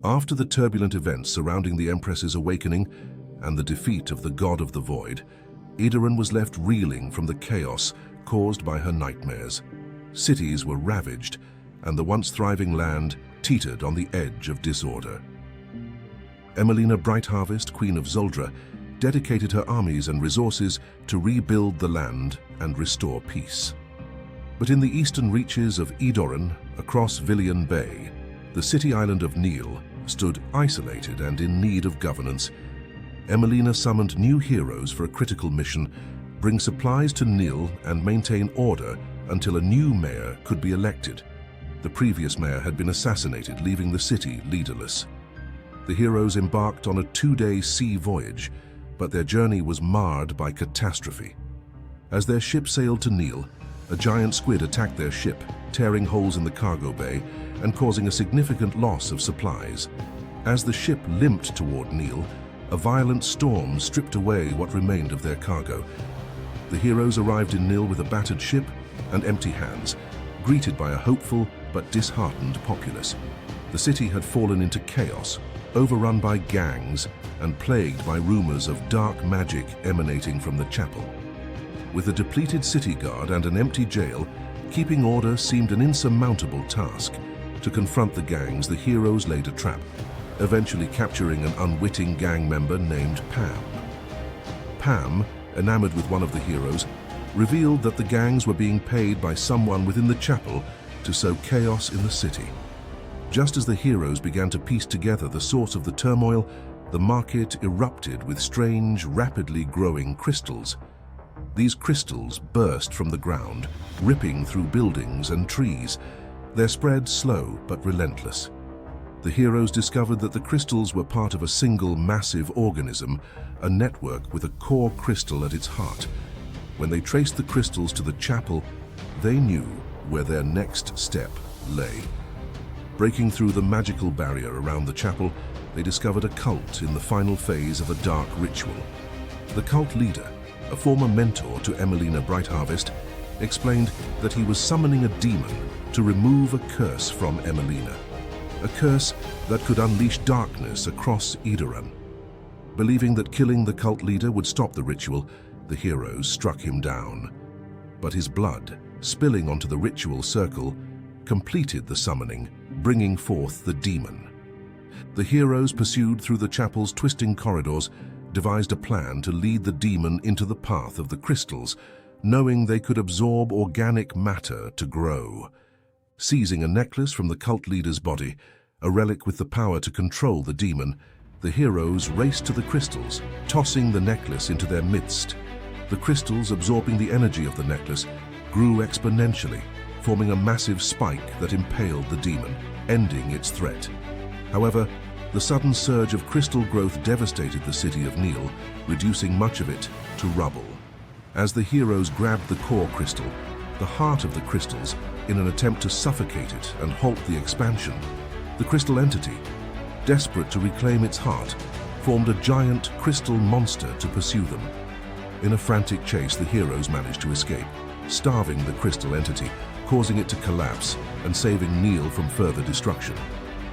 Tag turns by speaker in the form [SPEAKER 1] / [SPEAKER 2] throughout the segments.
[SPEAKER 1] After the turbulent events surrounding the Empress's awakening and the defeat of the God of the Void, Edoran was left reeling from the chaos caused by her nightmares. Cities were ravaged, and the once thriving land teetered on the edge of disorder. Emelina Brightharvest, Queen of Zoldra, dedicated her armies and resources to rebuild the land and restore peace. But in the eastern reaches of Edoran, across Villian Bay, the city island of Neil stood isolated and in need of governance. Emelina summoned new heroes for a critical mission: bring supplies to Neil and maintain order until a new mayor could be elected. The previous mayor had been assassinated, leaving the city leaderless. The heroes embarked on a 2-day sea voyage, but their journey was marred by catastrophe. As their ship sailed to Neil, a giant squid attacked their ship, tearing holes in the cargo bay and causing a significant loss of supplies. As the ship limped toward Neil, a violent storm stripped away what remained of their cargo. The heroes arrived in Neil with a battered ship and empty hands, greeted by a hopeful but disheartened populace. The city had fallen into chaos, overrun by gangs and plagued by rumors of dark magic emanating from the chapel. With a depleted city guard and an empty jail, keeping order seemed an insurmountable task. To confront the gangs, the heroes laid a trap, eventually capturing an unwitting gang member named Pam. Pam, enamored with one of the heroes, revealed that the gangs were being paid by someone within the chapel to sow chaos in the city. Just as the heroes began to piece together the source of the turmoil, the market erupted with strange, rapidly growing crystals. These crystals burst from the ground, ripping through buildings and trees, their spread slow but relentless. The heroes discovered that the crystals were part of a single massive organism, a network with a core crystal at its heart. When they traced the crystals to the chapel, they knew where their next step lay. Breaking through the magical barrier around the chapel, they discovered a cult in the final phase of a dark ritual. The cult leader, a former mentor to Emelina Brightharvest, explained that he was summoning a demon to remove a curse from Emelina, a curse that could unleash darkness across Edoran. Believing that killing the cult leader would stop the ritual, the heroes struck him down. But his blood, spilling onto the ritual circle, completed the summoning, bringing forth the demon. The heroes pursued through the chapel's twisting corridors, devised a plan to lead the demon into the path of the crystals, knowing they could absorb organic matter to grow. Seizing a necklace from the cult leader's body, a relic with the power to control the demon, the heroes raced to the crystals, tossing the necklace into their midst. The crystals, absorbing the energy of the necklace, grew exponentially, forming a massive spike that impaled the demon, ending its threat. However, the sudden surge of crystal growth devastated the city of Neil, reducing much of it to rubble. As the heroes grabbed the core crystal, the heart of the crystals, in an attempt to suffocate it and halt the expansion, the crystal entity, desperate to reclaim its heart, formed a giant crystal monster to pursue them. In a frantic chase, the heroes managed to escape, starving the crystal entity, causing it to collapse and saving Neil from further destruction.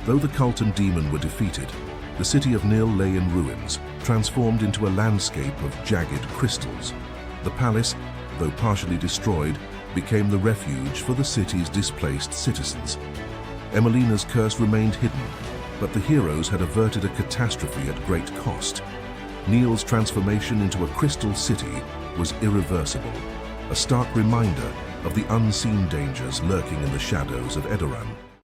[SPEAKER 1] Though the cult and demon were defeated, the city of Neil lay in ruins, transformed into a landscape of jagged crystals. The palace, though partially destroyed, became the refuge for the city's displaced citizens. Emelina's curse remained hidden, but the heroes had averted a catastrophe at great cost. Neil's transformation into a crystal city was irreversible, a stark reminder of the unseen dangers lurking in the shadows of Edoran.